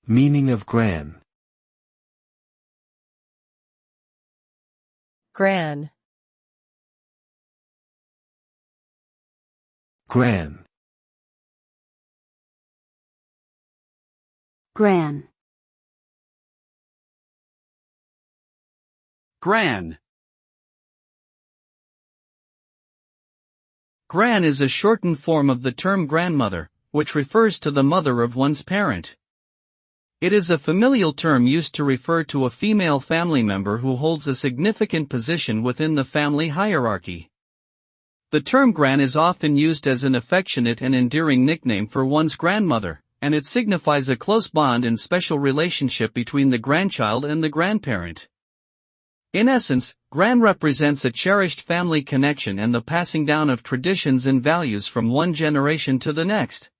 Meaning of gran. Gran. Gran. Gran. Gran. Gran is a shortened form of the term grandmother, which refers to the mother of one's parent. It is a familial term used to refer to a female family member who holds a significant position within the family hierarchy. The term gran is often used as an affectionate and endearing nickname for one's grandmother, and it signifies a close bond and special relationship between the grandchild and the grandparent. In essence, gran represents a cherished family connection and the passing down of traditions and values from one generation to the next.